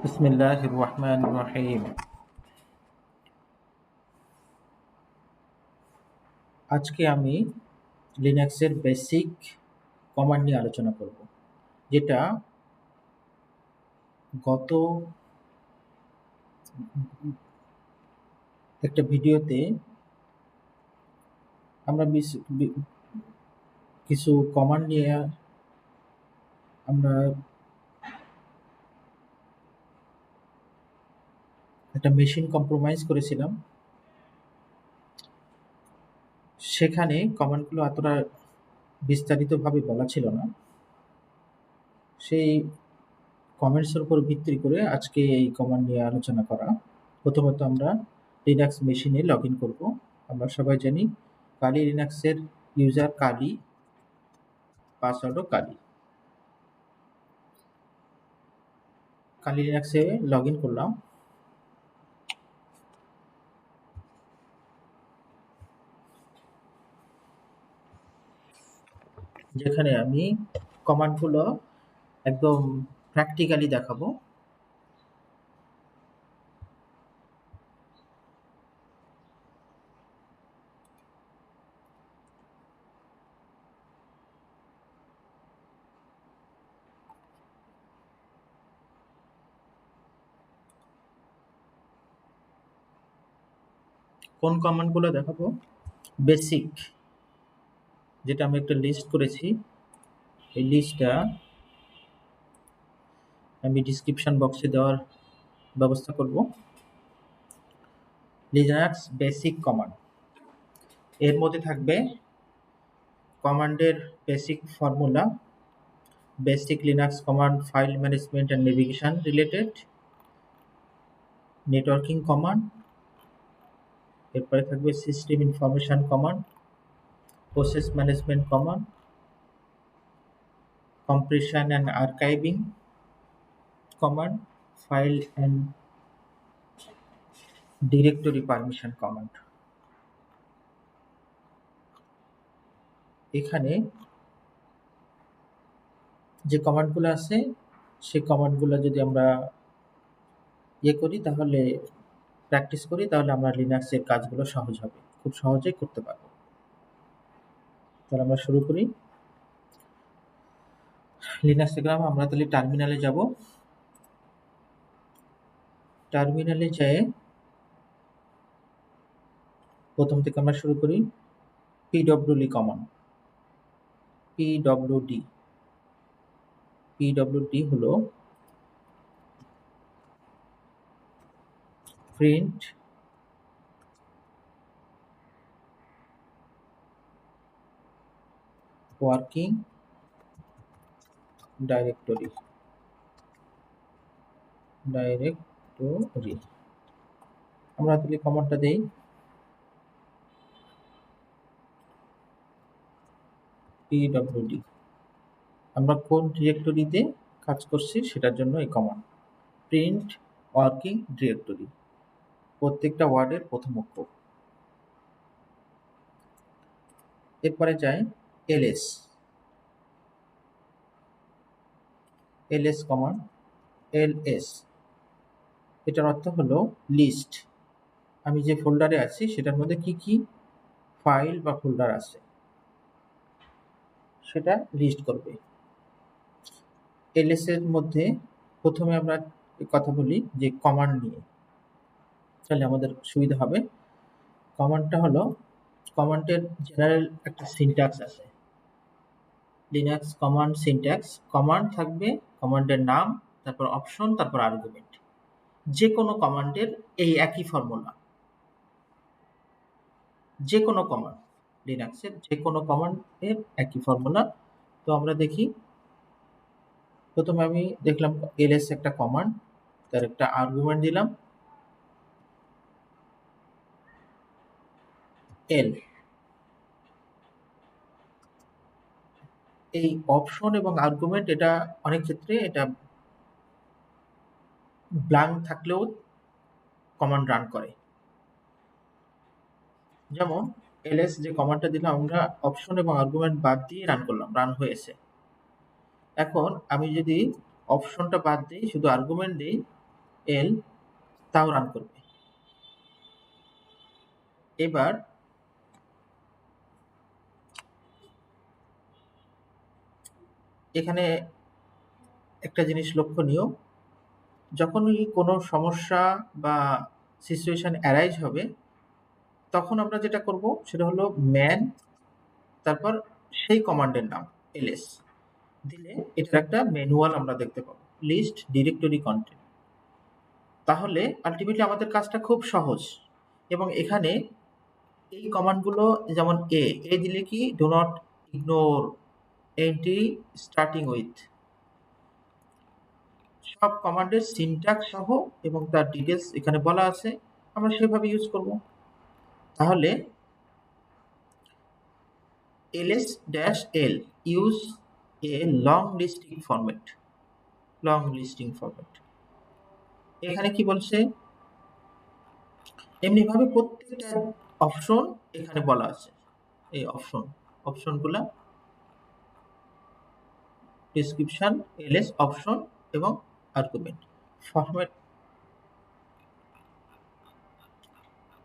বিসমিল্লাহির রহমানির রহিম। আজকে আমি লিনাক্সের বেসিক কমান্ড নিয়ে আলোচনা করব, যেটা গত একটা ভিডিওতে আমরা কিছু কমান্ড নিয়ে আমরা একটা মেশিন কম্প্রোমাইজ করেছিলাম। সেখানে কমান্ডগুলো এতটা বিস্তারিতভাবে বলা ছিল না। সেই কমেন্টসের উপর ভিত্তি করে আজকে এই কমান্ড নিয়ে আলোচনা করা। প্রথমত আমরা লিনাক্স মেশিনে লগ ইন করবো। আমরা সবাই জানি কালি লিনাক্সের ইউজার কালি, পাসওয়ার্ডও কালি। কালি লিনাক্সে লগ ইন করলাম। যেখানে আমি কমান্ডগুলো একদম প্র্যাকটিক্যালি দেখাবো। কোন কমান্ডগুলো দেখাবো? বেসিক, যেটা আমি একটা লিস্ট করেছি, এই লিস্টটা আমি ডিসক্রিপশন বক্সে দেওয়ার ব্যবস্থা করব। লিনাক্স বেসিক কমান্ড, এর মধ্যে থাকবে কমান্ডের basic formula, basic Linux command, file management and navigation related, networking command, এরপরে থাকবে system information command, process management command, compression and archiving command, file and directory permission command। এখানে যে কমান্ডগুলো আছে সেই কমান্ডগুলো যদি আমরা করি, তাহলে প্র্যাকটিস করি, তাহলে আমরা লিনাক্সের কাজগুলো সহজ হবে, খুব সহজেই করতে পারবো। তাহলে আমরা শুরু করি। লিনাক্সে গেলাম, আমরা তাহলে টার্মিনালে যাব। টার্মিনালে যেয়ে প্রথম থেকে আমরা শুরু করি। pwd কমান্ড, pwd হলো প্রিন্ট ওয়ার্কিং ডাইরেক্টরি। আমরা তাহলে কমান্ডটা দেই pwd। আমরা কোন ডিরেক্টরিতে কাজ করছি সেটার জন্য এই কমান্ড, প্রিন্ট ওয়ার্কিং ডিরেক্টরি, প্রত্যেকটা ওয়ার্ডের প্রথম অক্ষর। এরপরে যাই ls কমান্ড, ls এটার অর্থ হলো লিস্ট। আমি যে ফোল্ডারে আছি সেটার মধ্যে কি কি ফাইল বা ফোল্ডার আছে সেটা লিস্ট করবে। ls এর মধ্যে প্রথমে আমরা কথা বলি যে কমান্ড নিয়ে, তাহলে আমাদের সুবিধা হবে। কমান্ডটা হলো, কমান্ডের জেনারেল একটা সিনট্যাক্স আছে, লিনাক্স কমান্ড সিনট্যাক্স। কমান্ড থাকবে, কমান্ডের নাম, তারপর অপশন, তারপর আর্গুমেন্ট। যে কোনো কমান্ডের এই একই ফর্মুলা, যে কোনো কমান্ড, লিনাক্সের যে কোনো কমান্ডের একই ফর্মুলা। তো আমরা দেখি, প্রথমে আমি দেখলাম ls একটা কমান্ড, তার একটা আর্গুমেন্ট দিলাম l। এই অপশন এবং আর্গুমেন্ট, এটা অনেক ক্ষেত্রে এটা ব্ল্যাঙ্ক থাকলেও কমান্ড রান করে। যেমন ls যে কমান্ডটা দিলাম, আমরা অপশন এবং আর্গুমেন্ট বাদ দিয়ে রান করলাম, রান হয়েছে। এখন আমি যদি অপশনটা বাদ দিই, শুধু আর্গুমেন্ট দিই, এল, তাও রান করবে। এবার এখানে একটা জিনিস লক্ষণীয়, যখনই কোনো সমস্যা বা সিচুয়েশন অ্যারাইজ হবে, তখন আমরা যেটা করব সেটা হলো ম্যান, তারপর সেই কমান্ডের নাম ls দিলে এটার একটা ম্যানুয়াল আমরা দেখতে পাবো, লিস্ট ডিরেক্টরি কন্টেন্ট। তাহলে আলটিমেটলি আমাদের কাজটা খুব সহজ। এবং এখানে এই কমান্ডগুলো, যেমন এ দিলে কি, do not ignore entry starting with, সব কমান্ডের সিনট্যাক্স সহ এবং তার ডিটেলস এখানে বলা আছে, আমরা সেভাবে ইউজ করব। তাহলে ls-l use a long listing format. এখানে কি বলছে, এমনিভাবে প্রত্যেকটা অপশন এখানে বলা আছে। এই অপশনগুলা ডেসক্রিপশন, ls অপশন এবং আর্গুমেন্ট ফরম্যাট।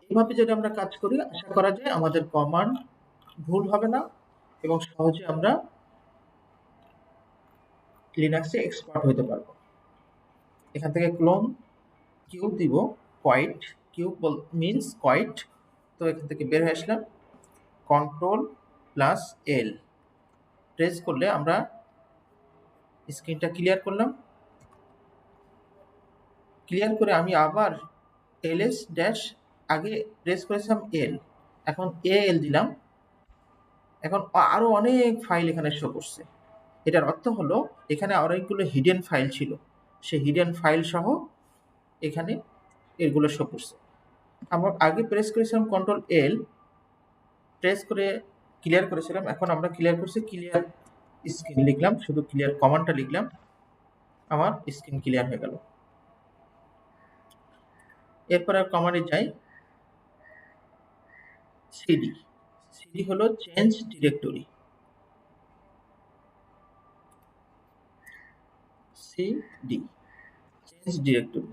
এভাবে যদি আমরা কাজ করি, আশা করা যায় আমাদের কমান্ড ভুল হবে না এবং সহজে আমরা লিনাক্সে এক্সপার্ট হতে পারবো। এখান থেকে ক্লোন কিউব দিব, কোয়াইট, কিউব মিনস কোয়াইট, তো এখান থেকে বের হয়ে আসলাম। Ctrl+L প্রেস করলে আমরা স্ক্রিনটা ক্লিয়ার করলাম। ক্লিয়ার করে আমি আবার ls ড্যাশ, আগে প্রেস করেছিলাম এল, এখন এল দিলাম। এখন আরো অনেক ফাইল এখানে শো করছে। এটার অর্থ হলো এখানে অনেকগুলো হিডেন ফাইল ছিল, সেই হিডেন ফাইল সহ এখানে এগুলো শো করছে। আমরা আগে প্রেস করেছিলাম Ctrl+L, প্রেস করে ক্লিয়ার করেছিলাম। এখন আমরা ক্লিয়ার করছি, ক্লিয়ার স্ক্রিন লিখলাম, শুধু ক্লিয়ার কমান্ডটা লিখলাম, আমার স্ক্রিন ক্লিয়ার হয়ে গেল। এরপর আর কমান্ডে যাই, সিডি হলো change directory, CD change directory.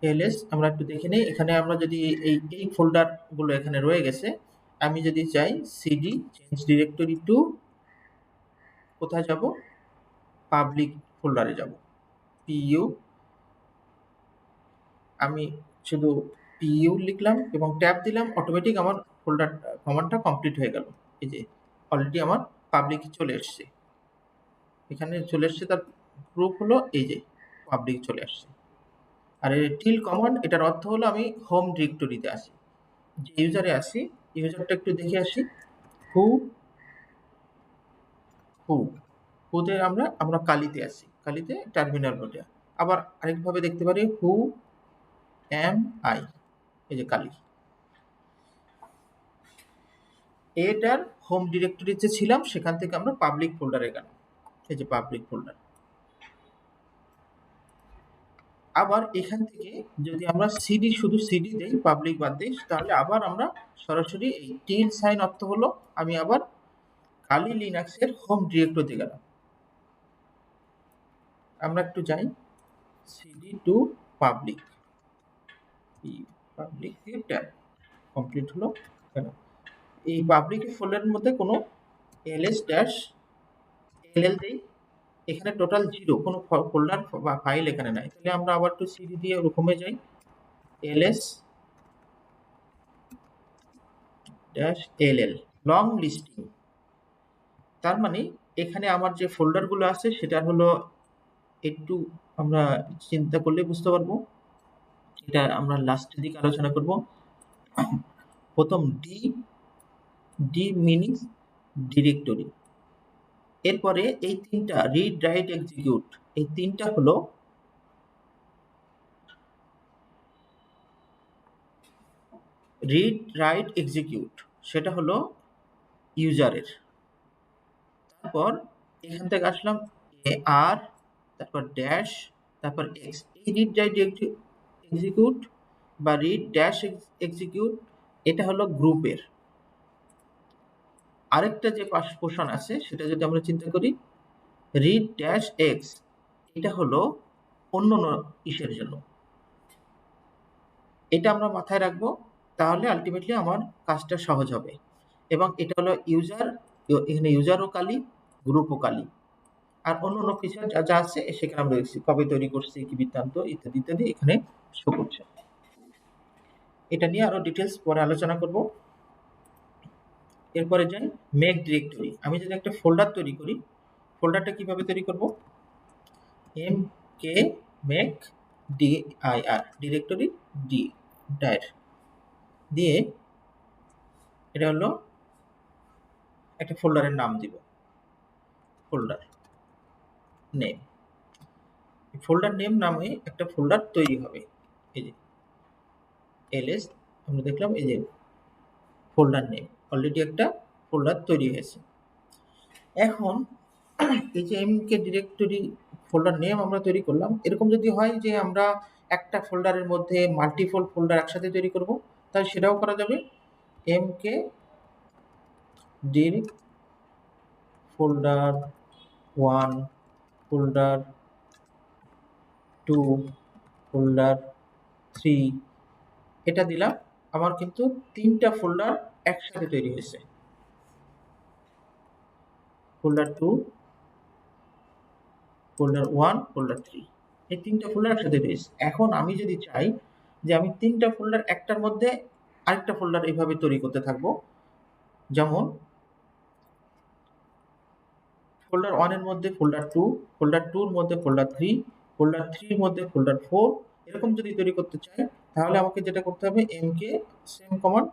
ls আমরা একটু দেখে নিই, এখানে আমরা যদি এই ফোল্ডার গুলো এখানে রয়ে গেছে, আমি যদি চাই সিডি চেঞ্জ ডিরেক্টরি টু, কোথায় যাব, পাবলিক ফোল্ডারে যাব, পিইউ, আমি শুধু পিইউ লিখলাম এবং ট্যাব দিলাম, অটোমেটিক আমার ফোল্ডার কমান্ডটা কমপ্লিট হয়ে গেল। এই যে অলরেডি আমার পাবলিক চলে এসছে, এখানে চলে এসছে, তার প্রুফ হলো এই যে পাবলিক চলে আসছে। আর এই টিল কমান্ড, এটার অর্থ হলো আমি হোম ডিরেক্টরিতে আসি, যে ইউজারে আসি, ইউজারটা একটু দেখে আসি। হু হুতে আমরা কালিতে আসি, কালিতে টার্মিনাল মোডে। আবার আরেকভাবে দেখতে পারি, হু এম আই, এই যে কালি। এটার হোম ডিরেক্টরিতে ছিলাম, সেখান থেকে আমরা পাবলিক ফোল্ডারে গেলাম, এই যে পাবলিক ফোল্ডার। আবার এখান থেকে যদি আমরা সিডি, শুধু সিডি দেই, পাবলিক বাদ দিই, তাহলে আবার আমরা সরাসরি এই টিল সাইন, অর্থ হলো আমি আবার কালি লিনাক্সের হোম ডিরেক্টরিতে গেলাম। আমরা একটু যাই, CD to public, public tab complete হলো। এই পাবলিক ফোল্ডারের মধ্যে কোনো ls ড্যাশ ll দেই, এখানে টোটাল জিরো, কোনো ফোল্ডার বা ফাইল এখানে নাই। তাহলে আমরা আবার একটু সিডি দিয়ে ওরকমে যাই, ls dash ll long listing. তার মানে এখানে আমার যে ফোল্ডারগুলো আছে সেটা হলো, একটু আমরা চিন্তা করলে বুঝতে পারবো, এটা আমরা লাস্টের দিকে আলোচনা করব। প্রথম ডি মিনিং ডিরেক্টরি, এরপরে এই তিনটা রিড রাইট এক্সিকিউট, এই তিনটা হলো রিড রাইট এক্সিকিউট, সেটা হলো ইউজারের। তারপর এখান থেকে আসলাম আর, তারপর ড্যাশ, তারপর এক্স। এই রিড রাইট এক্সিকিউট বা রিড ড্যাশ এক্সিকিউট, এটা হলো গ্রুপের। আরেকটা যে পোর্শন আছে সেটা যদি আমরা চিন্তা করি, রিড ড্যাশ এক্স, এটা হলো অন্য ইসের জন্য। এটা আমরা মাথায় রাখবো, তাহলে আলটিমেটলি আমার কাজটা সহজ হবে। এবং এটা হলো ইউজার, এখানে ইউজারও কালি, গ্রুপও কালি, আর অন্য ফিচার যা যা আছে সেখানে আমরা দেখছি কবে তৈরি করছি, কি বৃত্তান্ত ইত্যাদি ইত্যাদি এখানে শো করছে। এটা নিয়ে আরো ডিটেলস পরে আলোচনা করব। এরপরে যাই মেক ডিরেক্টরি। আমি যদি একটা ফোল্ডার তৈরি করি, ফোল্ডারটা কিভাবে তৈরি করব? M K make DIR, directory D dir দিয়ে এটা হলো একটা ফোল্ডারের নাম দিব, ফোল্ডার নেম। ফোল্ডার নেম নামে একটা ফোল্ডার তৈরি হবে। এই যে এলএস আমরা দেখলাম, এই যে ফোল্ডার নেম, অলরেডি একটা ফোল্ডার তৈরি হয়েছে। এখন এই যে এমকে ডিরেক্টরি ফোল্ডার নেম আমরা তৈরি করলাম, এরকম যদি হয় যে আমরা একটা ফোল্ডারের মধ্যে মাল্টিপল ফোল্ডার একসাথে তৈরি করব, তাহলে সেটাও করা যাবে। এমকে ডির ফোল্ডার 1, ফোল্ডার 2, ফোল্ডার 3 এটা দিলাম, আমার কিন্তু 3টা ফোল্ডার একসাথে তৈরি হয়েছে। ফোল্ডার 2, ফোল্ডার 1, ফোল্ডার 3, এই 3টা ফোল্ডার একসাথে রয়েছে। এখন আমি যদি চাই যে আমি 3টা ফোল্ডার একটার মধ্যে আরেকটা ফোল্ডার এইভাবে তৈরি করতে থাকবো, যেমন ফোল্ডার 1 এর মধ্যে ফোল্ডার 2, ফোল্ডার 2 এর মধ্যে ফোল্ডার 3, ফোল্ডার 3 এর মধ্যে ফোল্ডার 4, এরকম যদি তৈরি করতে চাই, তাহলে আমাকে যেটা করতে হবে mk সেম কমান্ড,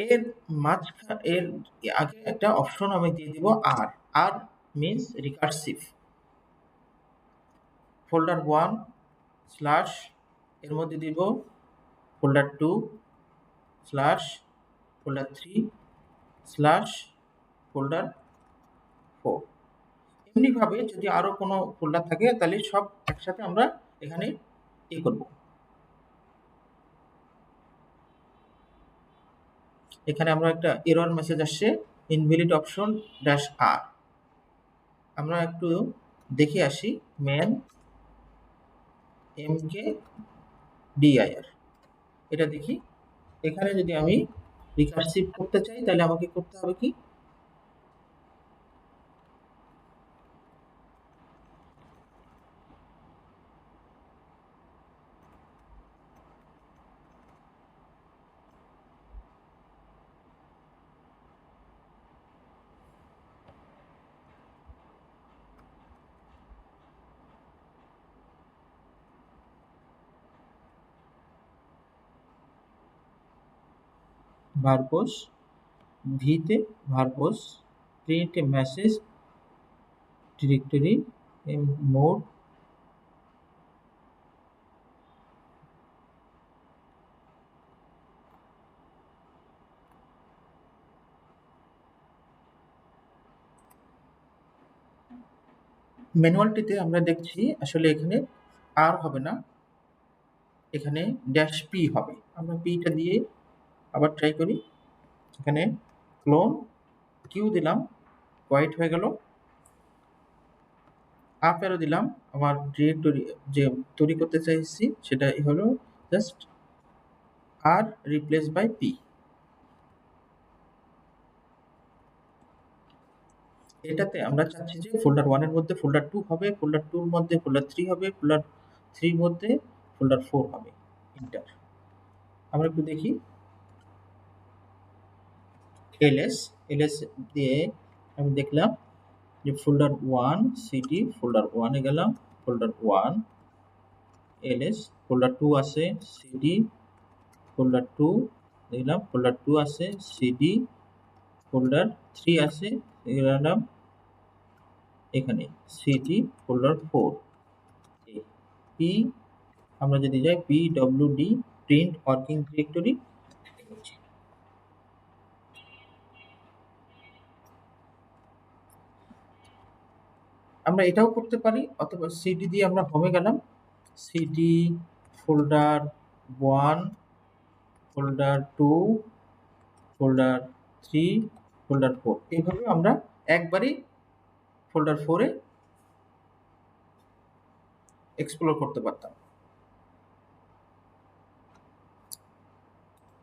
এর এর আগে একটা অপশন আমি দিয়ে দিব আর, আর মিন্স রিকার্সিভ। ফোল্ডার 1 স্ল্যাশ এর মধ্যে দিব folder 2 slash folder 3 slash folder 4। এমনিভাবে যদি আরো কোনো ফোল্ডার থাকে তাহলে সব একসাথে আমরা এখানে করব। এখানে আমরা একটা এরর মেসেজ আসছে, ইনভ্যালিড অপশন ড্যাশ আর। আমরা একটু দেখে আসি ম্যান এমকে ডিআইআর, এটা দেখি। এখানে যদি আমি রিকার্সিভ করতে চাই তাহলে আমাকে করতে হবে কি, ভার্বস ভিতে verbose print a message directory mode ম্যানুয়ালটিতে আমরা দেখছি আসলে এখানে আর হবে না, এখানে ড্যাশ পি হবে। আমরা পিটা দিয়ে আবার ট্রাই করি। এখানে ক্লোন কিউ দিলাম, হোয়াইট হয়ে গেল। আপ অ্যারো দিলাম, আমার ডিরেক্টরি যে তৈরি করতে চাইছি সেটা হলো just R replace by P. এটাতে আমরা চাচ্ছি যে ফোল্ডার 1 এর মধ্যে ফোল্ডার 2 হবে, ফোল্ডার 2 এর মধ্যে ফোল্ডার 3 হবে, ফোল্ডার 3 এর মধ্যে ফোল্ডার 4 হবে। এন্টার। আমরা একটু দেখি এলএস, এলএস দিয়ে আমি দেখলাম যে ফোল্ডার 1 সিডি, ফোল্ডার 1 এ গেলাম, ফোল্ডার 1 এলএস, ফোল্ডার 2 আছে সিডি, ফোল্ডার 2 দেখলাম, ফোল্ডার 2 আছে সিডি, ফোল্ডার 3 আছে গেলাম এখানে সিডি, ফোল্ডার 4 পি। আমরা যদি যাই পিডব্লিউডি প্রিন্ট ওয়ার্কিং ডিরেক্টরি, আমরা এটাও করতে পারি, অথবা সিডি দিয়ে আমরা হোমে গেলাম, CD folder 1, folder 2, folder 3, folder 4, এইভাবে আমরা একবারই ফোল্ডার 4-এ এক্সপ্লোর করতে পারতাম।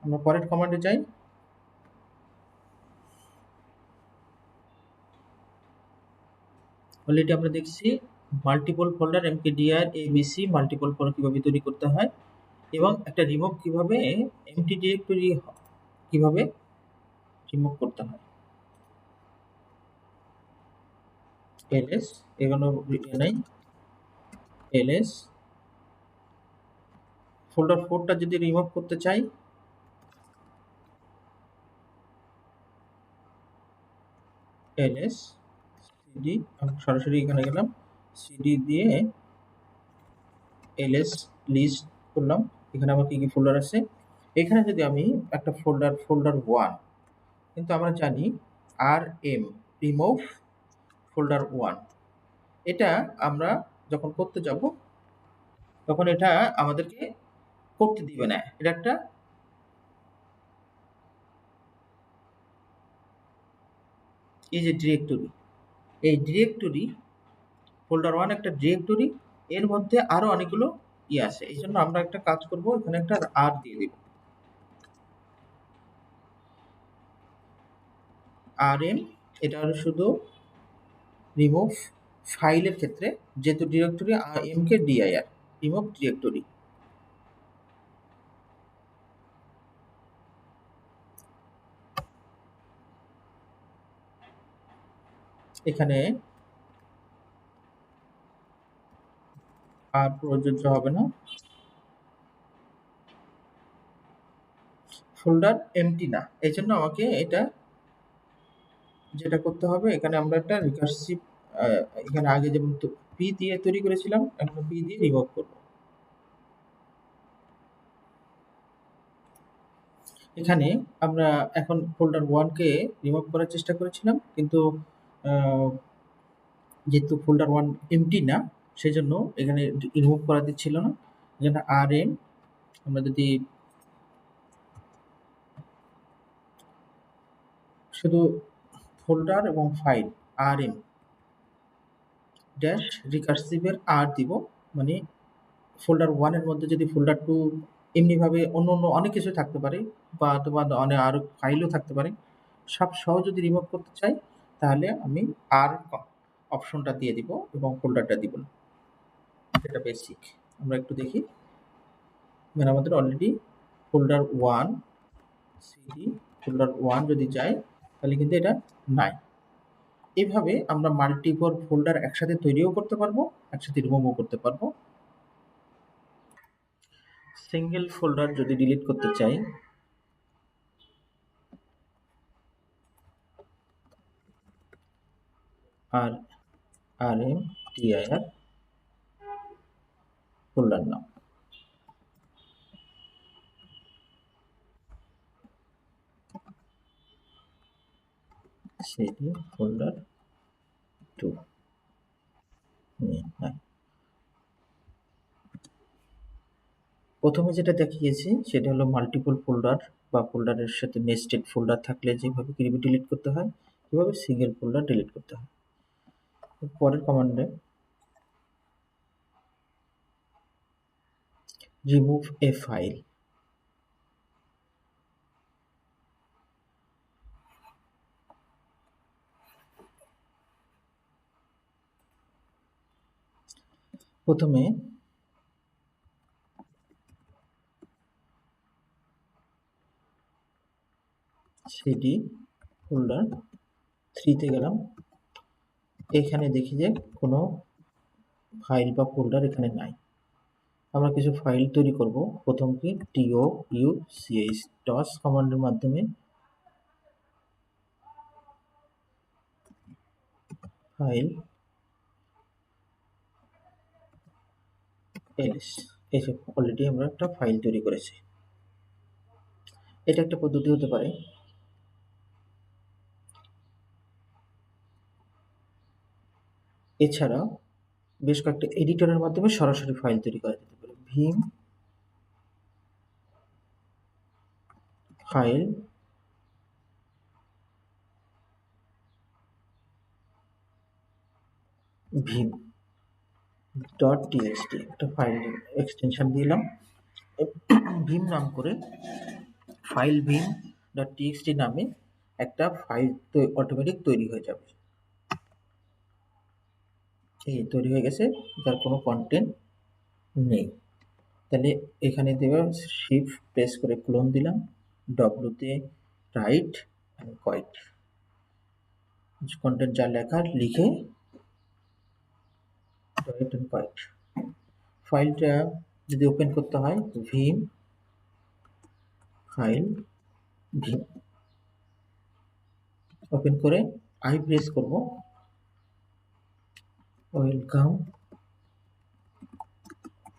আমরা পরের কমান্ডে যাই। অলরেডি আমরা দেখছি multiple folder mkdir abc multiple folder কিভাবে তৈরি করতে হয় এবং একটা রিমুভ কিভাবে এমটি ডিরেক্টরি কিভাবে রিমুভ করতে হয়। ls এখানে নাই ls ফোল্ডার 4টা যদি রিমুভ করতে চাই ls cd আমি সরাসরি এখানে গেলাম cd দিয়ে ls লিস্ট করলাম। এখানে আমার কি কি ফোল্ডার আছে, এখানে যদি আমি একটা ফোল্ডার 1 কিন্তু আমরা জানি rm রিমুভ ফোল্ডার 1 এটা আমরা যখন করতে যাব তখন এটা আমাদেরকে করতে দিবে না। এটা একটা এই যে ডিরেক্টরি, এই ডিরেক্টরি ফোল্ডার 1 একটা ডিরেক্টরি, এর মধ্যে আরো অনেকগুলো আছে। এই জন্য আমরা একটা কাজ করব, এখানে একটা আর দিয়ে দিব, rm এটা হলো শুধু রিমুভ ফাইলের ক্ষেত্রে, যেহেতু directory mk dir remove directory. এখানে আর প্রযোজ্য হবে না, ফোল্ডার এমটি না, এই জন্য আমাকে এটা যেটা করতে হবে, এখানে আমরা একটা রিকার্সিভ এখানে আগে যেমন পি দিয়ে তৈরি করেছিলাম, এখন পি দিয়ে রিমুভ করব। এখানে আমরা এখন ফোল্ডার 1 কে রিমুভ করার চেষ্টা করেছিলাম, কিন্তু যেহেতু ফোল্ডার 1 এমটি না সেজন্য এখানে রিমুভ করা দিচ্ছিল না। এজন্য rm আমরা যদি শুধু ফোল্ডার এবং ফাইল rm ড্যাশ রিকার্সিভের আর দিব, মানে ফোল্ডার 1 এর মধ্যে যদি ফোল্ডার 2 এমনিভাবে অন্য অনেক কিছু থাকতে পারে বা তোমার অনেক আরো ফাইলও থাকতে পারে, সব সহ যদি রিমুভ করতে চাই তাহলে আমি আর অপশনটা দিয়ে দিব এবং ফোল্ডারটা দিব না। এটা বেসিক। আমরা একটু দেখি, এখানে আমাদের অলরেডি ফোল্ডার 1 সিডি ফোল্ডার 1 যদি যাই তাহলে কিন্তু এটা নাই। এভাবে আমরা মাল্টিপল ফোল্ডার একসাথে তৈরিও করতে পারবো, একসাথে রিমুভও করতে পারবো। সিঙ্গেল ফোল্ডার যদি ডিলিট করতে চাই আর rmdir ফোল্ডার নাম, সেটি ফোল্ডার 2 নাই। প্রথমে যেটা দেখিয়েছি সেটা হলো মাল্টিপল ফোল্ডার বা ফোল্ডারের সাথে নেস্টেড ফোল্ডার থাকলে যেভাবে কিভাবে ডিলিট করতে হয়, কিভাবে সিঙ্গেল ফোল্ডার ডিলিট করতে হয়। পরের কমান্ডে রিমুভ এ ফাইল, প্রথমে সিডি ফোল্ডার 3 তে গেলাম, এখানে দেখি যে কোনো ফাইল বা ফোল্ডার এখানে নাই। আমরা কিছু ফাইল তৈরি করব। প্রথম কি touch টস কমান্ডের মাধ্যমে ফাইল ls, এসে অলরেডি আমরা একটা ফাইল তৈরি করেছি। এটা একটা পদ্ধতি হতে পারে। এছাড়া বেশ কয়েকটা এডিটরের মাধ্যমে সরাসরি ফাইল তৈরি করা যেতে পারে। vim file vim dot TXT একটা ফাইল এক্সটেনশন দিলাম, ভীম নাম করে ফাইল ভীম ডট টিএক্সটি নামে একটা ফাইল অটোমেটিক তৈরি হয়ে যাবে। এই তৈরি হয়ে গেছে, যার কোনো কন্টেন্ট নেই। তাহলে এখানে দেবে শিফট প্রেস করে ক্লোন দিলাম, ডব্লুতে রাইট অ্যান্ড কোয়াইট কন্টেন্ট যা লেখা লিখে রাইট অ্যান্ড কোয়াইট। ফাইলটা যদি ওপেন করতে হয় ভীম ফাইল ভীম ওপেন করে আই প্রেস করব, welcome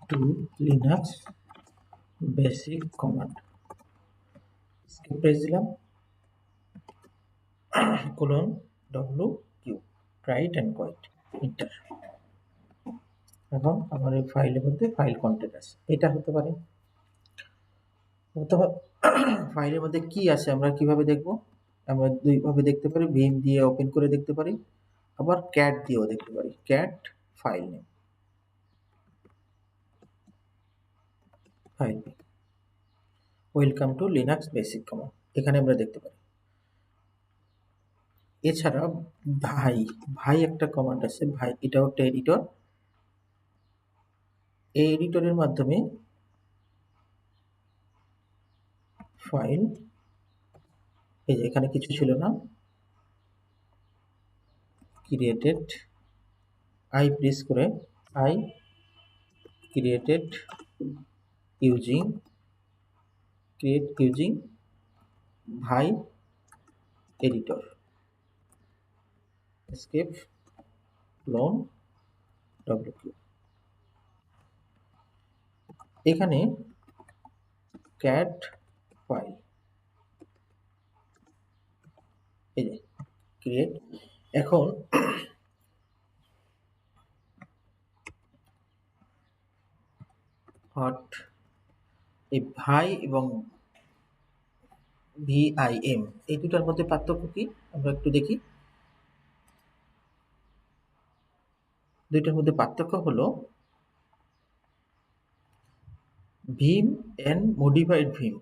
to Linux basic command, press দিলাম, colon W Q write and quit enter. এখন আমার এই ফাইলের মধ্যে ফাইল কন্টেন্ট আছে, এটা হতে পারে। অথবা ফাইলের মধ্যে কি আছে আমরা কিভাবে দেখব? আমরা দুইভাবে দেখতে পারি, ভিম দিয়ে ওপেন করে দেখতে পারি, আবার ক্যাট দিয়েও দেখতে পারি। Cat file name, file welcome to Linux basic command, এখানে আমরা দেখতে পারি। এছাড়া ভাই ভাই একটা কমান্ড আছে, ভাই এটাও একটা এডিটর। এই এডিটরের মাধ্যমে ফাইল, এই যে এখানে কিছু ছিল না, ক্রিয়েটেড আই প্রেস করে I created using create using ভাই এডিটর এসকেপ ক্লোন ডব্লিউ। এখানে ক্যাট ফাইল, এই যে ক্রিয়েট। এখন হট এই ভাই এবং ভিআইএম এই দুটার মধ্যে পার্থক্য কি আমরা একটু দেখি। দুইটার মধ্যে পার্থক্য হলো vim and modified vim.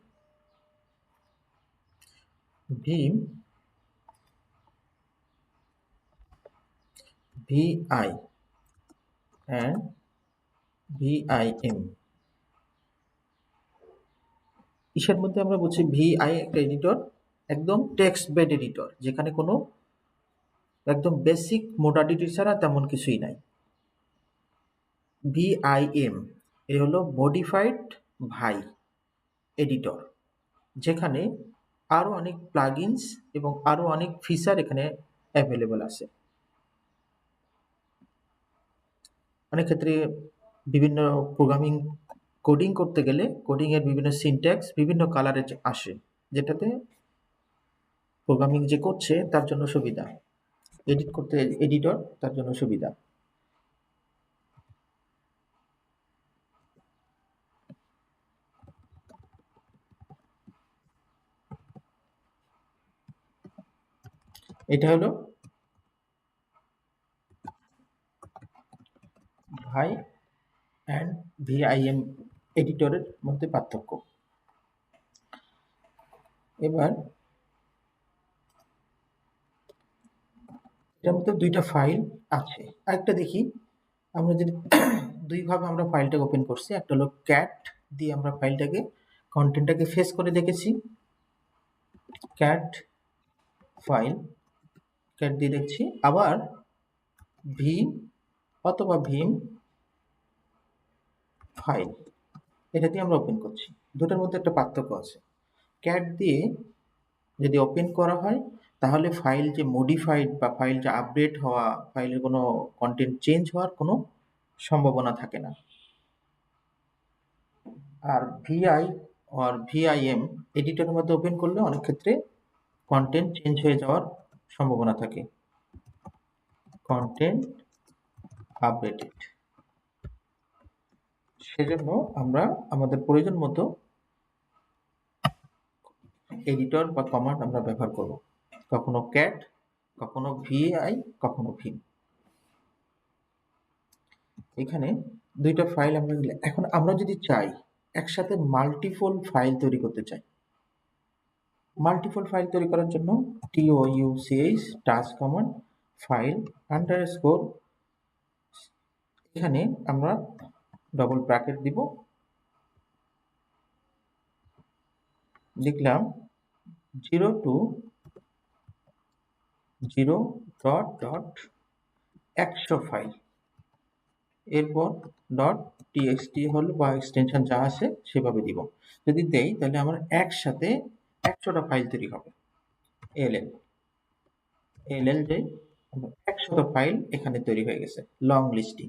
Vim VI and VIM, ইসের মধ্যে আমরা বলছি ভিআই একটা এডিটর, একদম টেক্সট বেড এডিটর, যেখানে কোনো একদম বেসিক মোডালিটি ছাড়া তেমন কিছুই নাই। ভিআইএম এ হলো মডিফাইড ভাই এডিটর, যেখানে আরো অনেক প্লাগইনস এবং আরো অনেক ফিচার এখানে অ্যাভেলেবল আছে। অনেক ক্ষেত্রে বিভিন্ন প্রোগ্রামিং কোডিং করতে গেলে কোডিং এর বিভিন্ন সিনট্যাক্স বিভিন্ন কালারে আসে, যেটাতে প্রোগ্রামিং যে করছে তার জন্য সুবিধা, এডিট করতে এডিটর তার জন্য সুবিধা। এটা হলো ভাই অ্যান্ড ভিআইএম এডিটরের মধ্যে পার্থক্য। এবার এটার মধ্যে দুইটা ফাইল আছে, আরেকটা দেখি। আমরা যদি দুইভাবে আমরা ফাইলটাকে ওপেন করছি, একটা হলো ক্যাট দিয়ে আমরা ফাইলটাকে কন্টেন্টটাকে ফেস করে দেখেছি, ক্যাট ফাইল ক্যাট দিয়ে দেখছি, আবার ভীম অথবা ভীম ফাইল এটা দিয়ে আমরা ওপেন করছি। দুটোর মধ্যে একটা পার্থক্য আছে। ক্যাট দিয়ে যদি ওপেন করা হয় তাহলে ফাইল যে মডিফাইড বা ফাইল যে আপডেট হওয়া, ফাইলের কোনো কন্টেন্ট চেঞ্জ হওয়ার কোনো সম্ভাবনা থাকে না। আর ভিআই আর ভিআইএম এডিটরের মধ্যে ওপেন করলে অনেক ক্ষেত্রে কন্টেন্ট চেঞ্জ হয়ে যাওয়ার সম্ভাবনা থাকে। কন্টেন্ট আপডেটেড, সেজন্য আমরা আমাদের প্রয়োজন মতো এডিটর বা কমান্ড আমরা ব্যবহার করব, কখনো ক্যাট, কখনো ভিআই, কখনো ভীম। এখানে দুইটা ফাইল আমরা দিলাম। এখন আমরা যদি চাই একসাথে মাল্টিপল ফাইল তৈরি করতে চাই, মাল্টিপল ফাইল তৈরি করার জন্য touch task command file underscore, এখানে আমরা ডবল ব্র্যাকেট দিব, লিখলাম 0 to 0 ডট ডট 100 ফাইল, এরপর ডট টিএক্সটি হল বা এক্সটেনশন যা আছে সেভাবে দিব। যদি দেই তাহলে আমার একসাথে 100টা ফাইল তৈরি হবে। এলএল এলএল যে 100টা ফাইল এখানে তৈরি হয়ে গেছে লং লিস্টিং,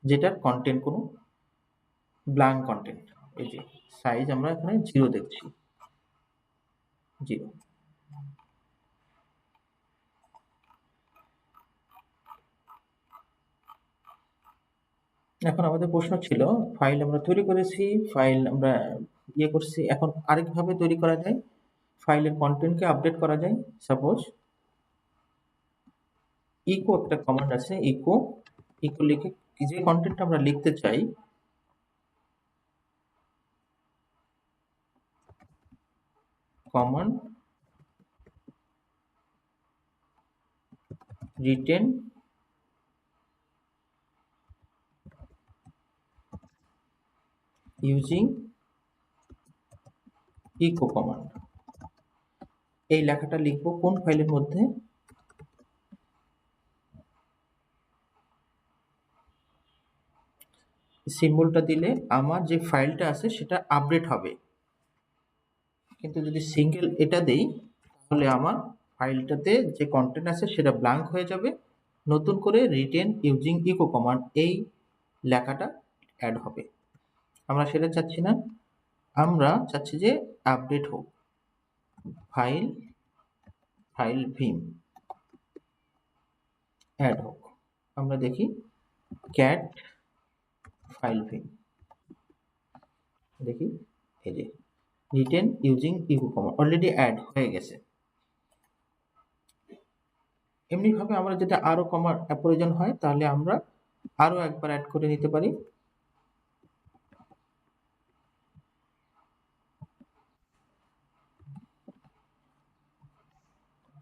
যেটার কন্টেন্ট কোনো ব্ল্যাঙ্ক কন্টেন্ট। এই যে সাইজ আমরা এখানে 0 দেখছি, 0। এখন আমাদের প্রশ্ন ছিল ফাইল আমরা তৈরি করেছি, ফাইল আমরা করছি, এখন আরেকভাবে তৈরি করা যায়, ফাইলের কন্টেন্টকে আপডেট করা যায়। সাপোজ ইকো একটা কমান্ড আছে, ইকো লিখে যে কন্টেন্ট আমরা লিখতে চাই command written using echo command, এই লেখাটা লিখবো কোন ফাইলের মধ্যে, সিম্বলটা দিলে আমার যে ফাইলটা আছে সেটা আপডেট হবে, কিন্তু যদি সিঙ্গেল এটা দেই তাহলে আমার ফাইলটাতে যে কন্টেন্ট আছে সেটা ব্ল্যাঙ্ক হয়ে যাবে, নতুন করে রিটেন ইউজিং ইকো কমান্ড এই লেখাটা অ্যাড হবে। আমরা সেটা চাচ্ছি না, আমরা চাচ্ছি যে আপডেট হোক, ফাইল ভিম অ্যাড হোক। আমরা দেখি ক্যাট ফাইল ভিম, দেখি এই যে written using echo command already add হয়ে গেছে। এমনিভাবে আমরা যদি আরো কমান্ড প্রয়োজন হয় তাহলে আমরা আরো একবার অ্যাড করে নিতে পারি।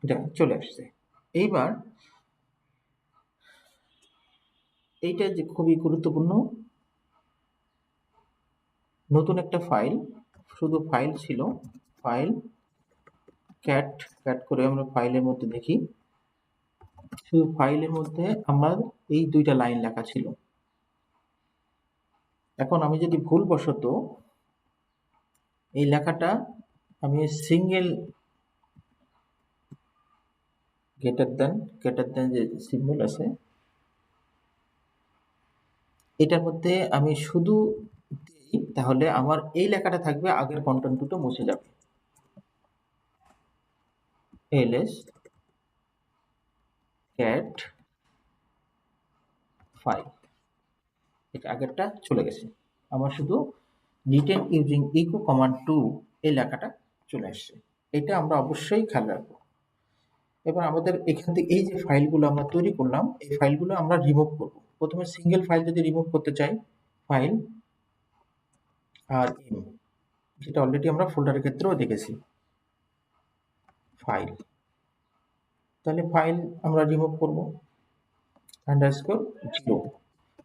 এটা চলে আসছে। এইবার এইটা যে খুবই গুরুত্বপূর্ণ, নতুন একটা ফাইল, শুধু ফাইল ছিল, ফাইল ক্যাট করে আমরা ফাইলের মধ্যে দেখি, শুধু ফাইলের মধ্যে আমার এই দুইটা লাইন লেখা ছিল। এখন আমি যদি ভুলবশত এই লেখাটা আমি সিঙ্গেল গ্রেটার দেন যে সিম্বল আছে এটার মধ্যে আমি শুধু দিই, তাহলে আমার এই লেখাটা থাকবে, আগের কন্টেন্ট দুটো মুছে যাবে। এলএস ক্যাট ফাইল, এটা আগেরটা চলে গেছে, আমার শুধু রিটেন ইউজিং ইকো কমান্ড 2 এই লেখাটা চলে আসছে। এটা আমরা অবশ্যই খেয়াল রাখবো। এবার আমাদের এখান থেকে এই যে ফাইলগুলো আমরা তৈরি করলাম, এই ফাইলগুলো আমরা রিমুভ করব। প্রথমে সিঙ্গেল ফাইল যদি রিমুভ করতে চাই, ফাইল আর এম, যেটা অলরেডি আমরা ফোল্ডারের ক্ষেত্রেও দেখেছি, ফাইল, তাহলে ফাইল আমরা রিমুভ করব আন্ডারস্কোর 0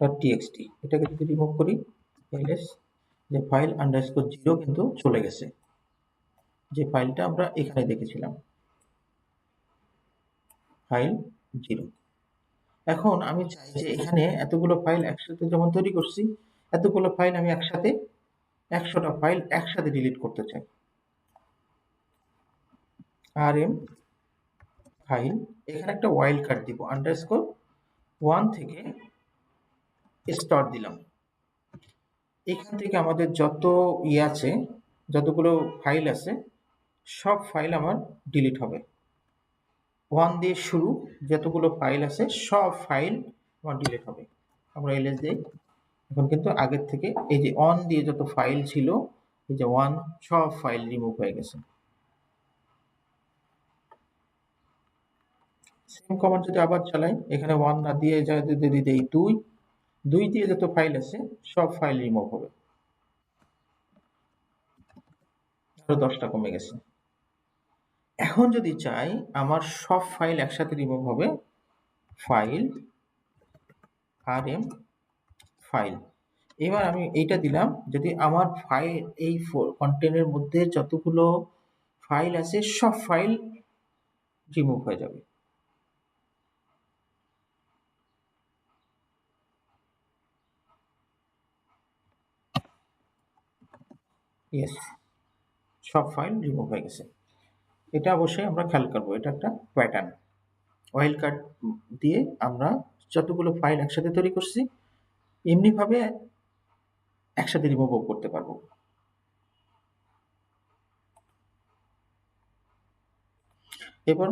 ডট টিএক্সটি, এটাকে যদি রিমুভ করি এলএস, যে ফাইল আন্ডারস্কোর 0 কিন্তু চলে গেছে, যে ফাইলটা আমরা এখানে দেখেছিলাম, ফাইল 0। এখন আমি চাই যে এখানে এতগুলো ফাইল একসাথে যেমন তৈরি করছি, এতগুলো ফাইল আমি একসাথে 100টা ফাইল একসাথে ডিলিট করতে চাই। rm ফাইল, এখানে একটা ওয়াইল্ড কার্ড দিব, আন্ডারস্কোর 1 থেকে স্টার্ট দিলাম। এখান থেকে আমাদের যত আছে, যতগুলো ফাইল আছে সব ফাইল আমার ডিলিট হবে। 1 দিয়ে শুরু যতগুলো ফাইল আছে সব ফাইল আমার ডিলিট হবে। আমরা এলএস দিই, এখন কিন্তু আগের থেকে এই যে অন দিয়ে যত ফাইল ছিল, এই যে 1 সব ফাইল রিমুভ হয়ে গেছে। সেম কমান্ড যদি আবার চালাই, এখানে 1 না দিয়ে যদি দেই 2, 2 দিয়ে যত ফাইল আছে সব ফাইল রিমুভ হবে। আরো 10টা কমে গেছে। এখন যদি চাই আমার সব ফাইল একসাথে রিমুভ হবে, ফাইল rm ফাইল। এবার আমি এইটা দিলাম, যদি আমার ফাইল এই কন্টেন্টের মধ্যে যতগুলো ফাইল আছে সব ফাইল রিমুভ হয়ে যাবে। ইয়েস, সব ফাইল রিমুভ হয়ে গেছে। এটা অবশ্যই আমরা খেয়াল করবো, এটা একটা প্যাটার্ন। ওয়াইল্ড কার্ড দিয়ে আমরা যতগুলো ফাইল একসাথে তৈরি করছি এমনিভাবে একসাথে রিমুভও করতে পারবো। এবং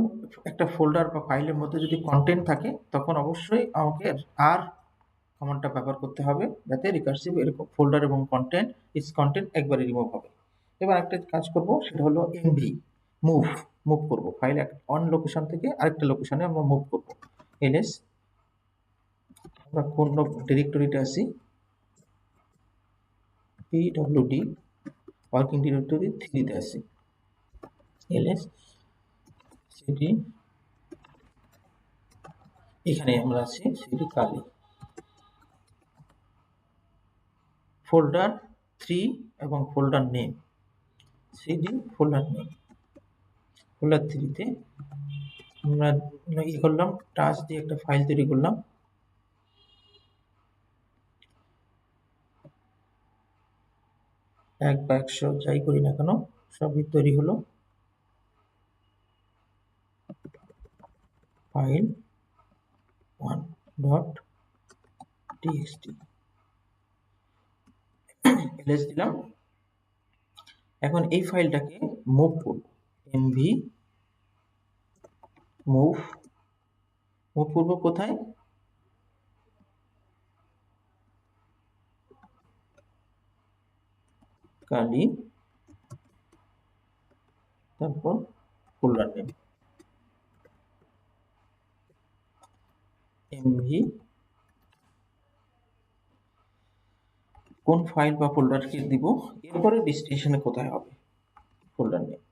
একটা ফোল্ডার বা ফাইলের মধ্যে যদি কন্টেন্ট থাকে তখন অবশ্যই আমাকে আর কমান্ডটা ব্যবহার করতে হবে, যাতে রিকার্সিভ এরকম ফোল্ডার এবং কন্টেন্ট কন্টেন্ট একবারে রিমুভ হবে। এবার একটা কাজ করব, সেটা হলো এমভি মুভ করব, ফাইল অন লোকেশন থেকে আরেকটা লোকেশনে আমরা মুভ করব। এলএস আমরা কোন ডিরেক্টরিতে আছি, পিডব্লিউডি ওয়ার্কিং ডিরেক্টরি 3 তে আছি। এলএস সিডি, এখানে আমরা আছি সিডি কালি, ফোল্ডার 3 এবং folder name CD folder name. Folder 3 তে আমরা ই করলাম, টাচ দিয়ে একটা ফাইল তৈরি করলাম। এক বা 100 যাই করি না কেন সবই তৈরি হলো। ফাইল 1.txt এলএস দিলাম। এখন এই ফাইলটাকে মুভ করব, এমভি মুভ করব কোথায়, কালি, তারপর ফোল্ডার নেম এমভি, কোন ফাইল বা ফোল্ডারকে দিব, এরপরে ডেস্টিনেশনে কোথায় হবে, ফোল্ডার নেম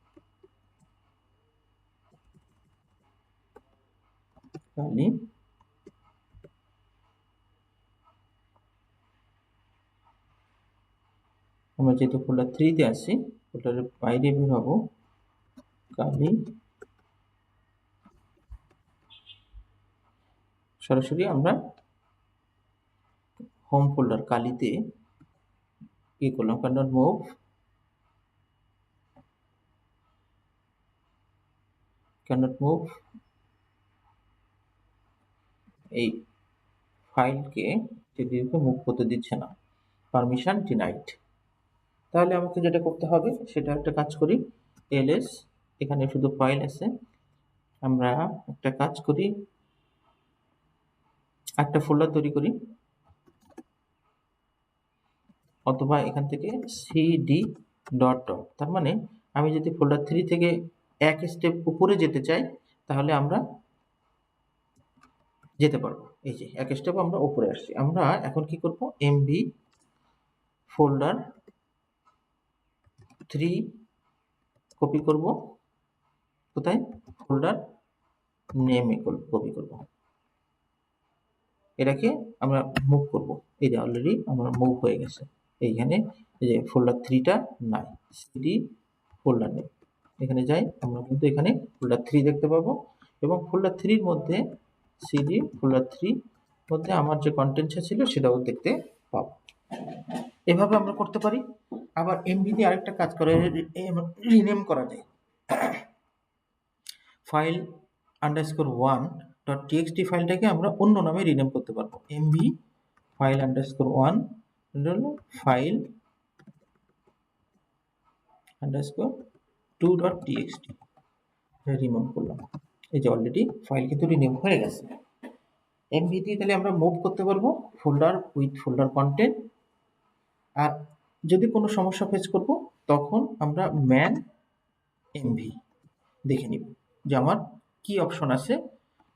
কালি, আমরা যেহেতু ফোল্ডার 3 তে আছি ফোল্ডারের বাইরে বের হব, কালি, সরাসরি আমরা হোম ফোল্ডার কালিতে কি করলাম, ক্যানট মুভ এই ফাইলকে সেটিকে মুভ করতে দিচ্ছে না, পারমিশন ডিনাইড। তাহলে আমাকে যেটা করতে হবে সেটা একটা কাজ করি, এলএস, এখানে শুধু ফাইল আছে, আমরা একটা কাজ করি, একটা ফোল্ডার তৈরি করি, অথবা এখান থেকে সিডি ডট ডট, তার মানে আমি যদি ফোল্ডার 3 থেকে এক স্টেপ উপরে যেতে চাই তাহলে আমরা যেতে পারবো। এই যে এক স্টেপ আমরা উপরে আসছি। আমরা এখন কি করব, এমভি ফোল্ডার 3 কপি করব, কোথায়, ফোল্ডার নেমে কপি করব, এটাকে আমরা মুভ করব। এই যে অলরেডি আমরা মুভ হয়ে গেছে, এইখানে এই যে ফোল্ডার 3টা নাই, সিডি ফোল্ডার নেম, এখানে যাই আমরা কিন্তু এখানে ফোল্ডার 3 দেখতে পাবো, এবং ফোল্ডার 3 এর মধ্যে সিডি ফোল্ডার 3 মধ্যে আমার যে কন্টেন্টটা ছিল সেটাও দেখতে পাবো। এভাবে আমরা করতে পারি। আবার এমভি দিয়ে আরেকটা কাজ করে, রিনেম করা যায়, ফাইল আন্ডারস্কোর 1.txt ফাইলটাকে আমরা অন্য নামে রিনেম করতে পারবো, MV file underscore 1 file underscore 2.txt remove করলাম। এই যে অলরেডি ফাইল কিন্তু রিনেম হয়ে গেছে। এমভি দিয়ে তাহলে আমরা মুভ করতে পারবো ফোল্ডার উইথ ফোল্ডার কন্টেন্ট। আর যদি কোনো সমস্যা ফেস করব তখন আমরা ম্যান এমভি দেখে নিব যে আমার কি অপশন আছে,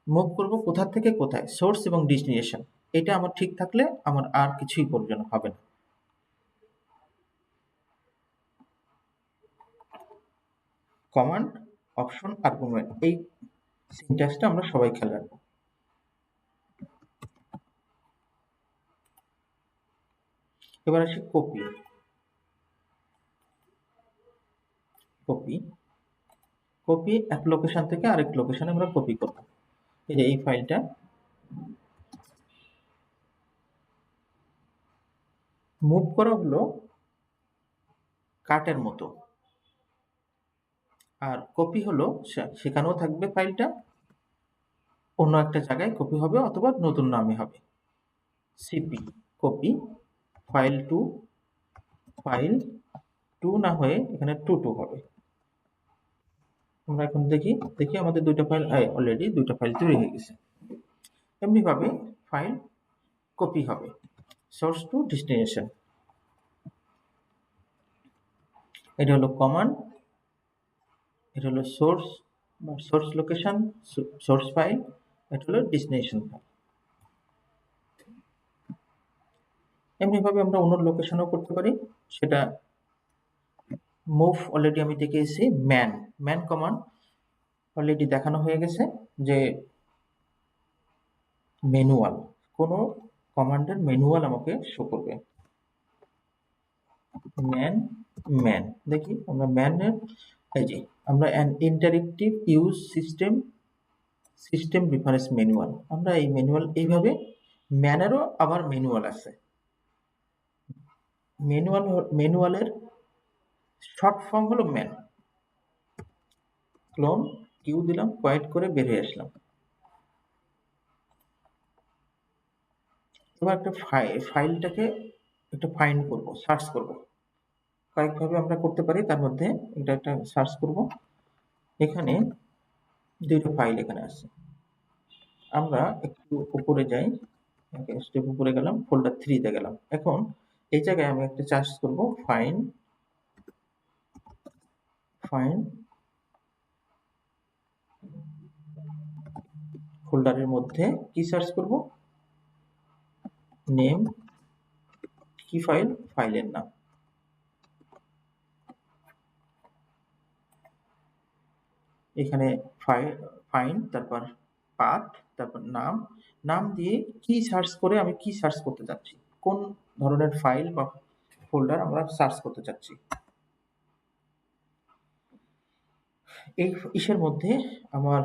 মুভ করব কোথা থেকে কোথায়, সোর্স এবং ডেস্টিনেশন। এটা আমার ঠিক থাকলে আমার আর কিছুই প্রয়োজন হবে না। কমান্ড, অপশন, আর্গুমেন্ট, এই সিনট্যাক্সটা আমরা সবাই খেয়াল রাখবো। এবার আসি কপি। কপি এক লোকেশন থেকে আরেক লোকেশনে আমরা কপি করব। এই যে এই ফাইলটা মুভ করা হলো কাটের মতো, আর কপি হলো সেখানেও থাকবে ফাইলটা, অন্য একটা জায়গায় কপি হবে অথবা নতুন নামে হবে। সিপি কপি ফাইল টু না হয়ে এখানে টু হবে। আমরা এখন দেখি আমাদের দুইটা ফাইল অলরেডি দুইটা ফাইল তৈরি হয়ে গেছে। এমনি ভাবে ফাইল কপি হবে সোর্স টু ডেস্টিনেশন। এটা হলো কমান্ড, এটা হলো সোর্স বা সোর্স লোকেশন, সোর্স ফাইল, এটা হলো ডেস্টিনেশন ফাইল। এমনি ভাবে আমরা অন্য লোকেশনও করতে পারি, সেটা মুভ অলরেডি আমি দেখিয়েছি। ম্যান কমান্ড অলরেডি দেখানো হয়ে গেছে যে ম্যানুয়াল, কোনো কমান্ডের ম্যানুয়াল আমাকে শো করবে। ম্যান দেখি আমরা ম্যানের এই যে আমরা an interactive use system reference manual, আমরা এই ম্যানুয়াল এইভাবে ম্যানেরও আবার ম্যানুয়াল আছে। ম্যানুয়ালের শর্ট ফর্ম হলো ম্যান। ক্লোন কিউ দিলাম, কোয়েট করে বের হয়ে আসলাম। এবার একটা ফাইলটাকে একটা ফাইন্ড করব, সার্চ করব। কয়েকভাবে আমরা করতে পারি, তার মধ্যে এটা একটা সার্চ করব। এখানে দুইটা ফাইল এখানে আছে, আমরা একটু উপরে যাই, স্টেপ উপরে গেলাম, ফোল্ডার 3 তে গেলাম। এখন এই জায়গায় আমি একটা সার্চ করব, ফাইন্ড ফোল্ডারের মধ্যে কি সার্চ করব, নেম, কি ফাইলের নাম। এখানে ফাইন্ড, তারপর পাথ, তারপর নাম দিয়ে কি সার্চ করে আমি কি সার্চ করতে যাচ্ছি, কোন ধরনের ফাইল বা ফোল্ডার আমরা সার্চ করতে চাচ্ছি। এই ইসের মধ্যে আমার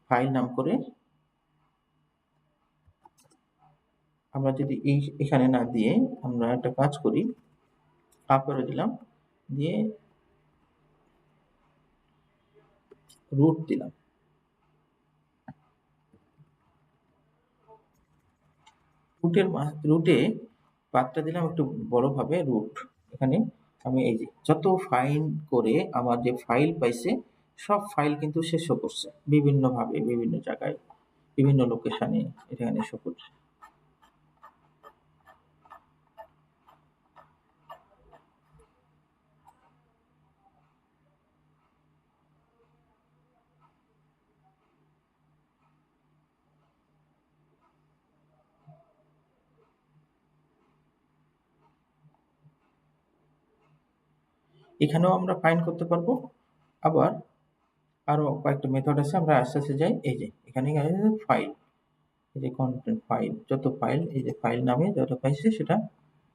ফাইল নাম করে আমরা যদি এখানে না দিয়ে আমরা একটা কাজ করি, আপ করে দিলাম, দিয়ে রুট দিলাম। রুটে পাথটা দিলাম একটু বড় ভাবে, রুট। এখানে আমি এই যে যত ফাইন্ড করে আমার যে ফাইল পাইছে সব ফাইল কিন্তু সে শো করছে বিভিন্ন ভাবে, বিভিন্ন জায়গায়, বিভিন্ন লোকেশনে এখানে শো করছে। এখানেও আমরা ফাইন্ড করতে পারবো। আবার আরো কয়েকটা মেথড আছে, আমরা আস্তে আস্তে যাই। এই যে এখানে ফাইল, এই যে কন্টেন্ট ফাইল, যত ফাইল, এই যে ফাইল নামে যত পাইছে সেটা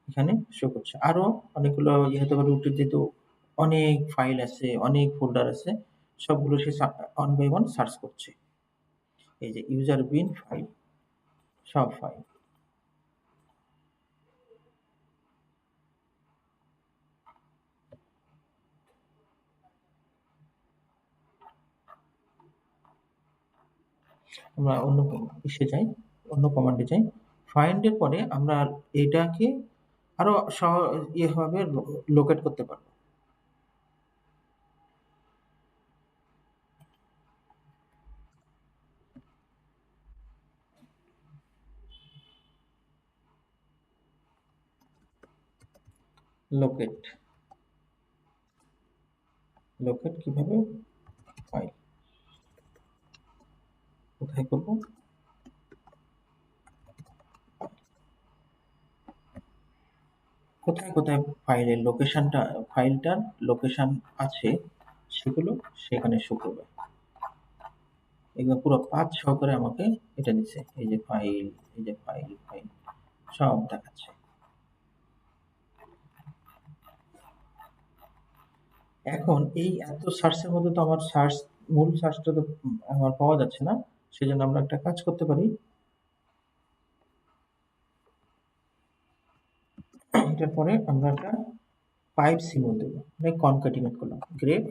এখানে শো করছে। আরো অনেকগুলো যেহেতু রুটের যেহেতু অনেক ফাইল আছে, অনেক ফোল্ডার আছে, সবগুলো সে ওয়ান বাই ওয়ান সার্চ করছে। এই যে ইউজার বিন ফাইল, সব ফাইল। আমরা অন্য ইসে যাই, অন্য কমান্ডে যাই। ফাইন্ডের পরে আমরা এটাকে আরো ভাবে লোকেট করতে পারবো। লোকেট কিভাবে, ফাইল কোথায় করব, কোথায় কোথায় ফাইলটার লোকেশন আছে সেগুলো সেখানে শো করবে। এগুলো পুরো পাথ সহকারে আমাকে এটা দিচ্ছে, এই যে ফাইল, এই যে ফাইল সব দেখাচ্ছে। এখন এই এত সার্চের মধ্যে তো আমার মূল সার্চটা তো আমার পাওয়া যাচ্ছে না, সেজন্য আমরা একটা কাজ করতে পারি। এটার পরে আমরা একটা পাইপ সিম্বল দেবো, কনক্যাটিনেট করলাম, গ্রেপ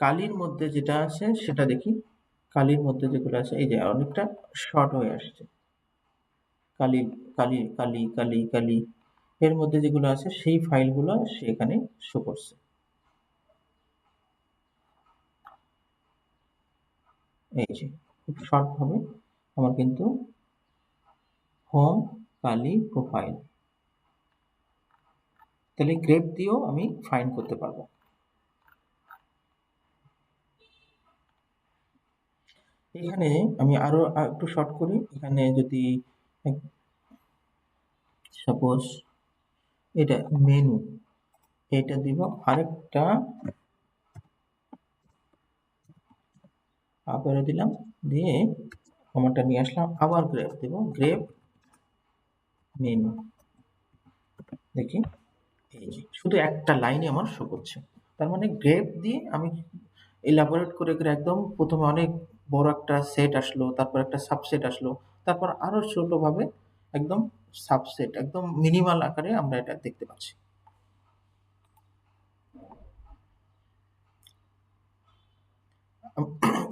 কালির মধ্যে যেটা আছে সেটা দেখি। কালির মধ্যে যেগুলো আছে, এই যে অনেকটা শর্ট হয়ে আসছে, কালি কালি কালি কালি কালি, এর মধ্যে যেগুলো আছে সেই ফাইলগুলো সে এখানে শো করছে। এই যে খুব শর্ট ভাবে আমার কিন্তু হোম কালি প্রোফাইল, তাহলে গ্রেপ দিয়েও আমি ফাইন্ড করতে পারবো। এখানে আমি আরো একটু শর্ট করি। এখানে যদি সাপোজ এটা মেনু, এটা দিব আরেকটা আপরে দিলাম, দিয়ে কমান্ডটা নিয়ে আসলাম, আবার গ্রেপ দেব, গ্রেপ মেনু, দেখি এই যে শুধু একটা লাইনে আমার শো করছে। তার মানে গ্রেপ দিয়ে আমি এলাবোরেট করে করে একদম প্রথমে অনেক বড় একটা সেট আসলো, তারপর একটা সাবসেট আসলো, তারপর আরো ছোটভাবে একদম সাবসেট, একদম মিনিমাল আকারে আমরা এটা দেখতে পাচ্ছি।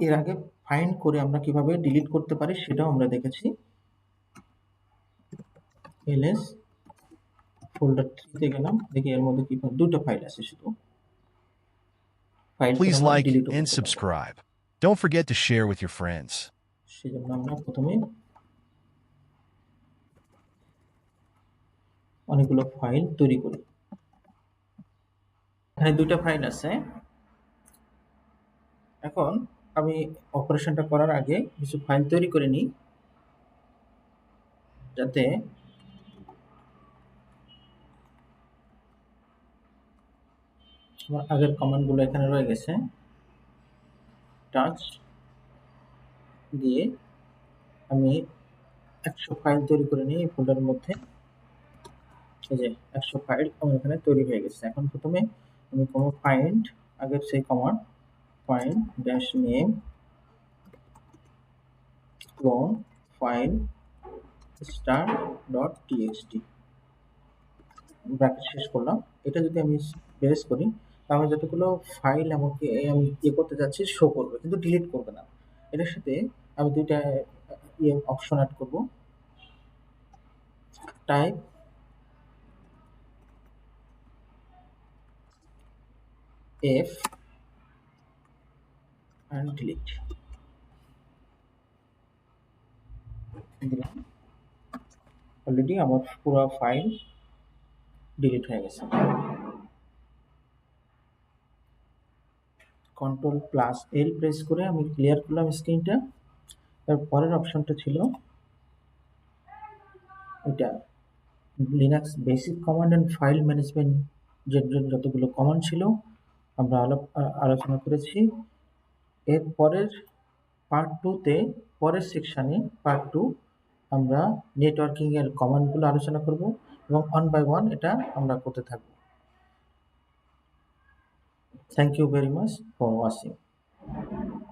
এর আগে ফাইন্ড করে আমরা কিভাবে ডিলিট করতে পারি সেটাও আমরা দেখেছি। এলএস ফোল্ডার 3 তে গেলাম, দেখি এর মধ্যে কি দুটো ফাইল আছে, শুধু ফাইল Please আমরা like ডিলিটও and করতে পারবো। subscribe. Don't forget to share with your friends. সেজন্য আমরা প্রথমে অনেকগুলো ফাইল তৈরি করি। এখানে দুইটা ফাইল আছে। এখন আমি অপারেশনটা করার আগে কিছু ফাইল তৈরি করে নিই, যাতে আমার আগের কমান্ডগুলো এখানে রয়ে গেছে। টাচ দিয়ে আমি 100 ফাইল তৈরি করে নিই এই ফোল্ডারের মধ্যে। এই যে 100 ফাইল আমার এখানে তৈরি হয়ে গেছে। এখন প্রথমে আমি কোনো ফাইন্ড, আগের সেই command find dash name clone file star dot TXT bracket শেষ করলাম। এটা যদি আমি প্রেস করি, তাহলে যতগুলো ফাইল আমাকে আমি করতে যাচ্ছি শো করবে, কিন্তু ডিলিট করবে না। এটার সাথে আমি দুইটা অপশন অ্যাড করব, টাইপ এফ অ্যান্ড ডিলিট দিলাম। অলরেডি আমার পুরো ফাইল ডিলিট হয়ে গেছে। Ctrl+L প্রেস করে আমি ক্লিয়ার করলাম স্ক্রিনটা। এর পরের অপশনটা ছিল এটা, Linux basic command and file management, যতগুলো কমান্ড ছিল আমরা আলোচনা করেছি। এর পরের পার্ট 2 তে, পরের সেকশনে পার্ট 2 আমরা নেটওয়ার্কিং এর কমান্ডগুলো আলোচনা করব এবং ওয়ান বাই ওয়ান এটা আমরা করতে থাকব। Thank you very much for watching.